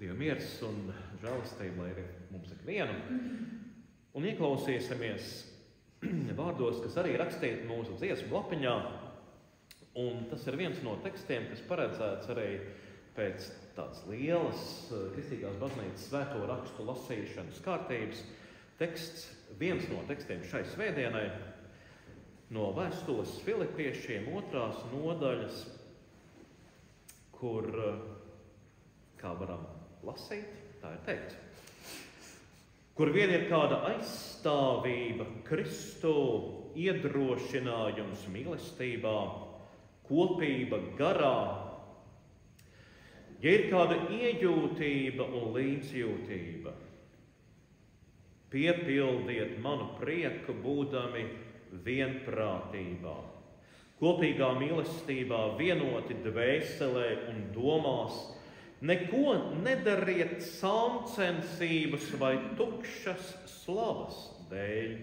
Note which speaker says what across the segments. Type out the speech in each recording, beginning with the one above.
Speaker 1: Dieva miers un žēlastība, lai arī mums ikvienu. Un ieklausīsimies vārdos, kas arī rakstīti mūsu dziesmu lapiņā. Un tas ir viens no tekstiem, kas paredzēts arī pēc tādas lielas kristīgās baznīcas svēto rakstu lasīšanas kārtības. Teksts, viens no tekstiem šai svētdienai, no vēstules Filipiešiem 2. nodaļas, kur, kā varam lasīt, tā ir teikts, kur vien ir kāda aizstāvība Kristu, iedrošinājums mīlestībā, kopība garā, ja ir kāda iejūtība un līdzjūtība, piepildiet manu prieku, būdami vienprātībā, kopīgā mīlestībā, vienoti dvēselē un domās, neko nedariet sāncensības vai tukšas slavas dēļ,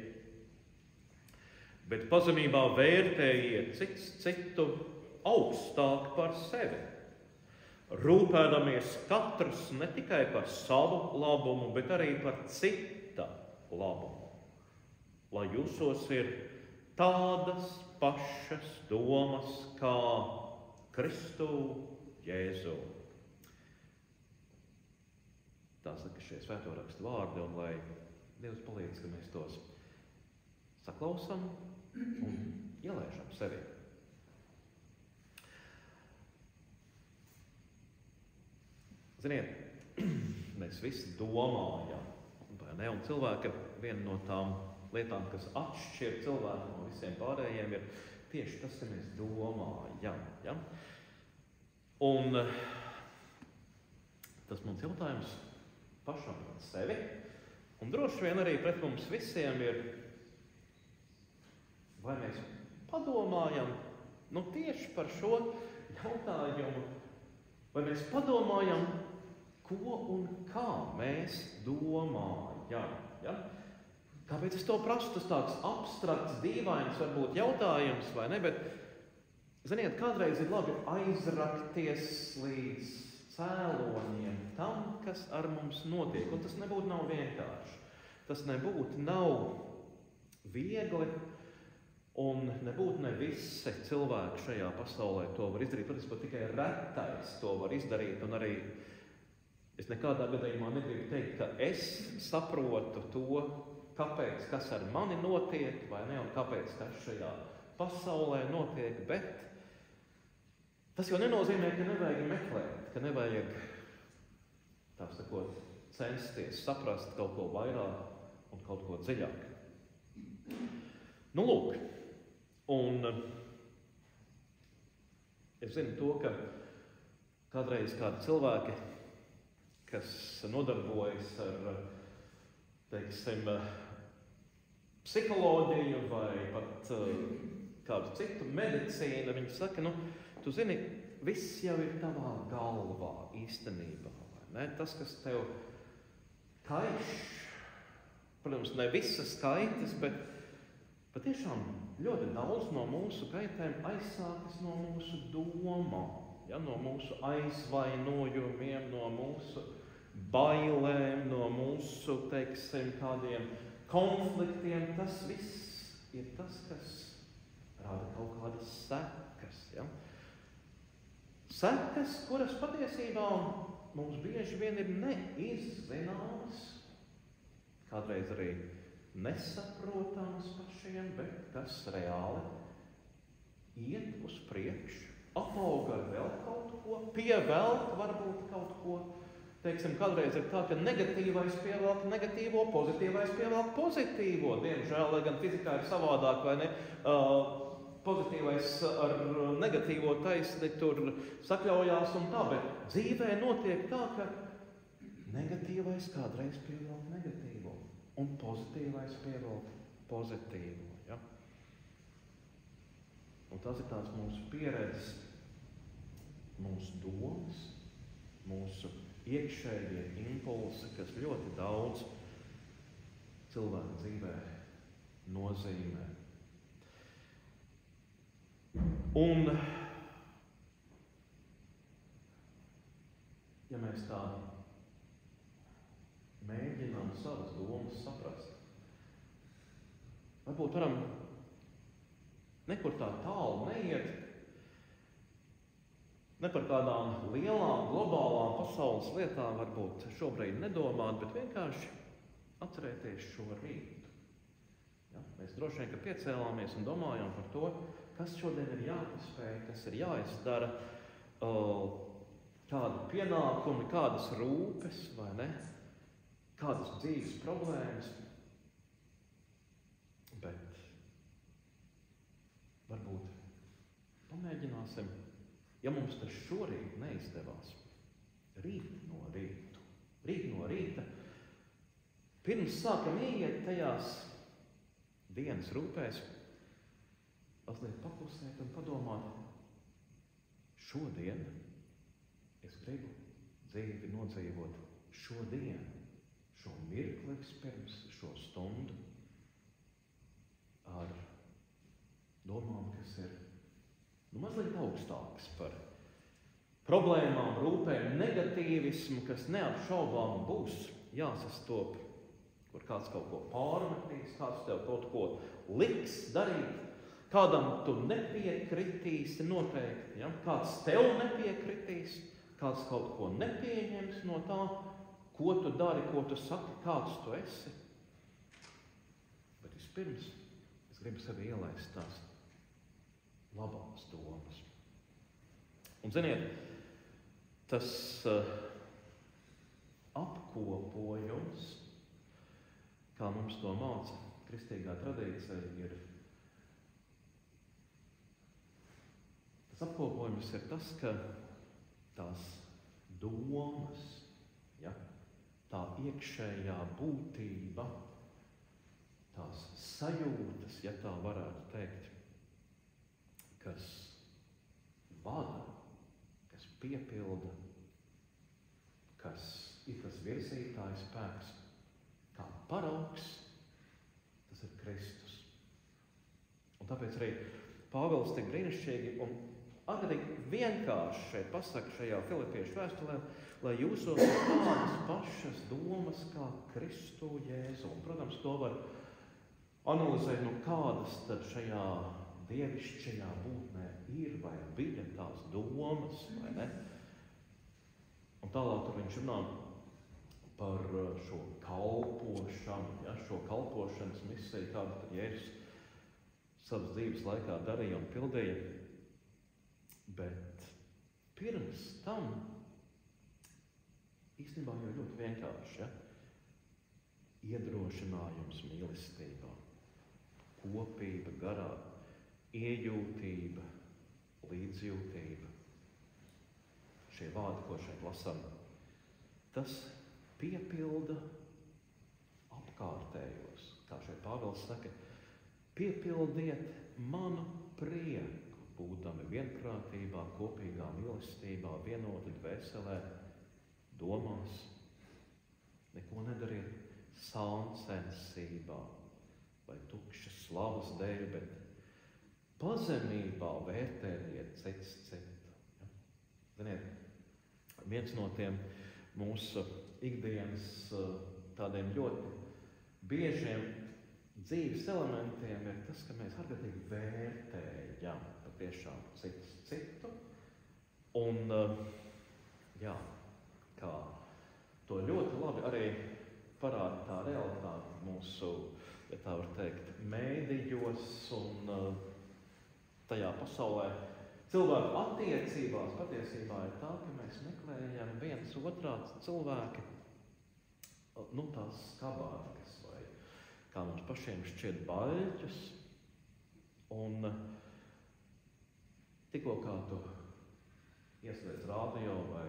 Speaker 1: bet pazemībā vērtējiet cits citu augstāk par sevi, rūpēdamies katrs ne tikai par savu labumu, bet arī par cita labumu, lai jūsos ir tādas pašas domas kā Kristu Jēzu. Tā saka šie svēto rakstu vārdi, un lai Dievs palīdz, ka mēs tos saklausam un ielaižam sevi. Ziniet, mēs visi domājam, vai ne? Un cilvēka viena no tām lietām, kas atšķir cilvēku no visiem pārējiem, ir tieši tas, ka mēs domājam. Ja? Un tas mans jautājums pašam pret sevi, un droši vien arī pret mums visiem ir, vai mēs padomājam, tieši par šo jautājumu, vai mēs padomājam, ko un kā mēs domājam. Ja? Kāpēc es to prasu? Tas tāds abstrakts, dīvains varbūt jautājums, vai ne? Bet, ziniet, kādreiz ir labi aizrakties līdz cēloņiem tam, kas ar mums notiek. Un tas nebūtu nav vienkārši. Tas nebūtu nav viegli, un nebūtu ne visi cilvēki šajā pasaulē to var izdarīt. Protams, pat tikai retais to var izdarīt, un arī es nekādā gadījumā negribu teikt, ka es saprotu to, kāpēc, kas ar mani notiek, vai ne, un kāpēc, kas šajā pasaulē notiek, bet tas jau nenozīmē, ka nevajag meklēt, ka nevajag, tā sakot, censties saprast kaut ko vairāk un kaut ko dziļāk. Lūk, un es zinu to, ka kādreiz kādi cilvēki, kas nodarbojas ar, teiksim, psiholoģiju vai pat kādu citu medicīnu, viņi saka, tu zini, viss jau ir tavā galvā īstenībā, vai ne? Tas, kas tev kaiš, protams, ne visas kaitas, bet patiešām ļoti daudz no mūsu kaitēm aizsākas no mūsu domām, ja? No mūsu aizvainojumiem, no mūsu bailēm, no mūsu, teiksim, kādiem konfliktiem. Tas viss ir tas, kas rada kaut kādas sekas. Ja? Sekas, kuras patiesībā mums bieži vien ir neizzināmas, kādreiz arī nesaprotamas pašiem, bet kas reāli iet uz priekšu, apauga ar vēl kaut ko, pievelk varbūt kaut ko. Teiksim, kādreiz ir tā, ka negatīvais pievelk negatīvo, pozitīvais pievelk pozitīvo. Diemžēl, lai gan fizikā ir savādāk, vai ne? Pozitīvais ar negatīvo taisni tur sakļaujās un tā, bet dzīvē notiek tā, ka negatīvais kādreiz pievelk negatīvo un pozitīvais pievelk pozitīvo. Ja? Un tas ir tāds mūsu pieredzes, mūsu domas, mūsu iekšējie impulsi, kas ļoti daudz cilvēku dzīvē nozīmē. Un, ja mēs tā mēģinām savas domas saprast. Varbūt varam nekur tā tālu neiet, ne par kādām lielām, globālām pasaules lietām varbūt šobrīd nedomāt, bet vienkārši atcerēties šo rītu. Ja? Mēs droši vien, ka piecēlāmies un domājam par to, kas šodien ir jāpaspēj, kas ir jāizdara, kādi pienākumi, kādas rūpes, vai ne? Kādas dzīves problēmas. Bet varbūt pamēģināsim, ja mums tas šorīt neizdevās, rīt no rīta, pirms sākam ieiet tajās dienas rūpēs, mazliet paklusēt un padomāt, šodien es gribu dzīvi nodzīvot šodien, šo mirkli pirms, šo stundu, ar domām, kas ir mazliet augstākas par problēmām, rūpēm, negatīvismu, kas neapšaubām būs jāsastop, kur kāds kaut ko pārmetīs, kāds tev kaut ko liks darīt, kādam tu nepiekritīsi noteikti, ja? Kāds tev nepiekritīs, kāds kaut ko nepieņems no tā, ko tu dari, ko tu saki, kāds tu esi. Bet vispirms es gribu sevi ielaist tās labās domas. Un ziniet, tas apkopojums, kā mums to māca kristīgā tradīcija, ir tas apkopojums ir tas, ka tās domas, ja, tā iekšējā būtība, tās sajūtas, ja tā varētu teikt, kas vada, kas piepilda, kas ir tas virzītājs spēks, kā paraugs, tas ir Kristus. Un tāpēc arī Pāvils tik brīnišķīgi un arī vienkārši šeit pasaka šajā Filipiešu vēstulē, lai jūsos ir tādas pašas domas kā Kristu Jēzu. Un, protams, to var analizēt, kādas tad šajā dievišķajā būtnē ir vai bija tās domas, vai ne? Un tālāk tur viņš runā par šo kalpošanu, ja, šo kalpošanas misiju, kādu tad Jēzus savas dzīves laikā darīja un pildīja. Bet pirms tam īstenībā jau ļoti vienkārši, ja? Iedrošinājums mīlestībā, kopība garā, iejūtība, līdzjūtība. Šie vārdi, ko šeit lasām, tas piepilda apkārtējos. Kā šeit Pāvils saka, piepildiet manu prieku, būdami vienprātībā, kopīgā mīlestībā, vienoti dvēselē, domās. Neko nedariet sāncensībā vai tukšas slavas dēļ, bet pazemībā vērtējiet cits citu. Ja? Ziniet, viens no tiem mūsu ikdienas tādiem ļoti biežiem dzīves elementiem ir tas, ka mēs ārkārtīgi vērtējam patiešām citu. Un, jā, kā to ļoti labi arī parāda tā realitāte mūsu, ja tā var teikt, mēdījos un tajā pasaulē. Cilvēku attiecībās patiesībā ir tā, ka mēs meklējam viens otrā cilvēki, tās skabārgas vai kā mums pašiem šķiet baļķus. Un tikko kā tu ieslēdz rādio vai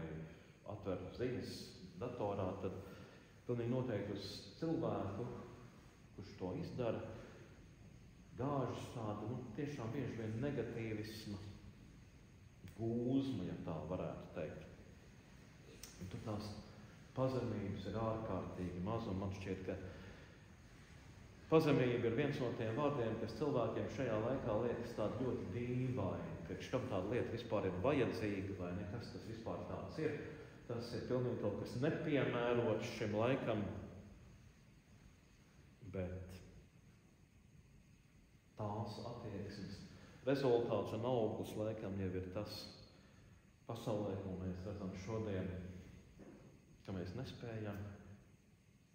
Speaker 1: atver ziņas datorā, tad pilnīgi noteikti uz cilvēku, kurš to izdara, gāžas tādu, tiešām bieži vien negatīvisma gūzma, ja tā varētu teikt. Un tur tās pazemības ir ārkārtīgi maz, un man šķiet, ka pazemība ir viens no tiem vārdiem, kas cilvēkiem šajā laikā liekas tādi ļoti dīvaini, ka kam tāda lieta vispār ir vajadzīga, vai nekas tas vispār tāds ir. Tas ir pilnīgi kaut kas nepiemērots šim laikam, bet tās attieksmes rezultāts un auglis laikam jau ir tas pasaulē, ko mēs redzam šodien, ka mēs nespējam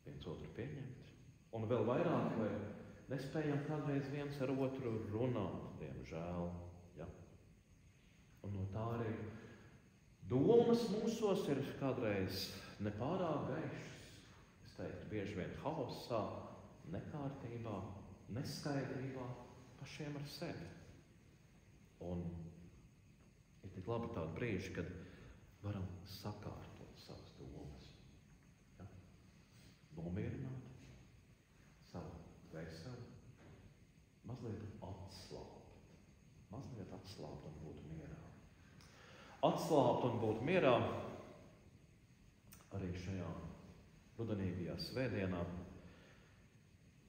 Speaker 1: viens otru pieņemt. Un vēl vairāk, vai nespējam kādreiz viens ar otru runāt, diemžēl. Ja? Un no tā arī domas mūsos ir kādreiz nepārāk gaišas. Es teiktu, bieži vien haosā, nekārtībā, neskaidrībā, pašiem ar sevi. Un ir tik labi tādi brīži, kad varam sakārtot savas domas. Ja? Nomierināt savu dvēseli, mazliet atslābt un būt mierā. Atslābt un būt mierā arī šajā rudenīgajā svētdienā,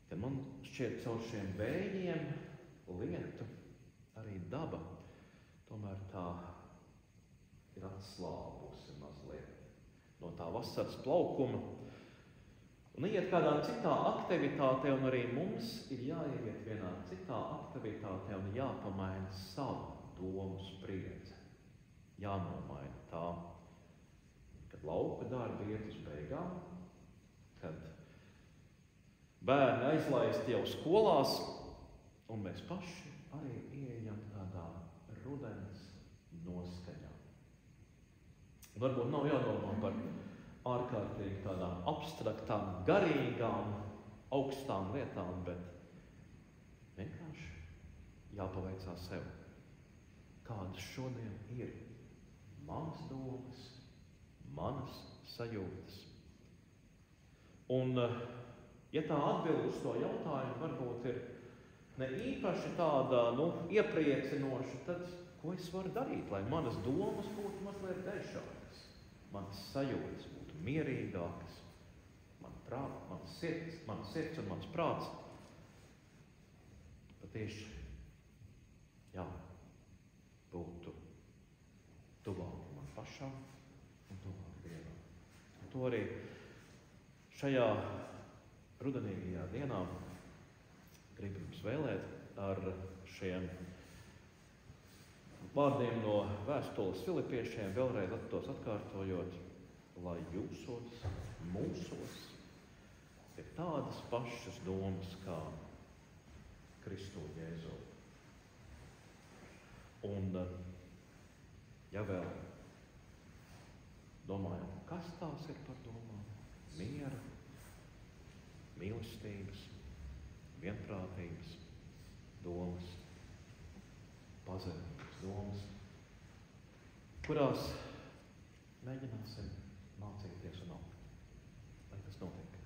Speaker 1: kad man šķiet caur šiem vējiem lietu arī daba tomēr tā ir atslābusi mazliet no tā vasaras plaukuma un iet kādā citā aktivitātē, un arī mums ir jāiet vienā citā aktivitātē un jāpamaina savu domu spriedzi. Jānomaina tā, kad lauka darbi iet uz beigām, kad bērni aizlaisti jau skolās, un mēs paši arī ieejam tādā rudens noskaņā. Varbūt nav jādomā par ārkārtīgi tādām abstraktām, garīgām, augstām lietām, bet vienkārši jāpaveicās sev. Kādas šodien ir manas domas, manas sajūtas. Un, ja tā atbild uz to jautājumu varbūt ir ne īpaši tāda, iepriecinoša, tad ko es varu darīt, lai manas domas būtu mazliet gaišākas, manas sajūtas būtu mierīgākas, manas sirds un mans prāts patieši, būtu tuvāk man pašam un tuvāk Dievam. Un to arī šajā rudenīgajā dienā gribu jums vēlēt ar šiem vārdiem no vēstules Filipiešiem, vēlreiz tos atkārtojot, lai jūsos, mūsos ir tādas pašas domas kā Kristu Jēzu. Un, ja vēl domājam, kas tās ir par domām? Miera, mīlestības, vienprātības domas, pazemības domas, kurās mēģināsim mācīties un augt, lai tas notiek.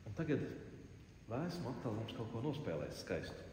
Speaker 1: Un tagad vēsmu atkal mums kaut ko nospēlēt skaistu.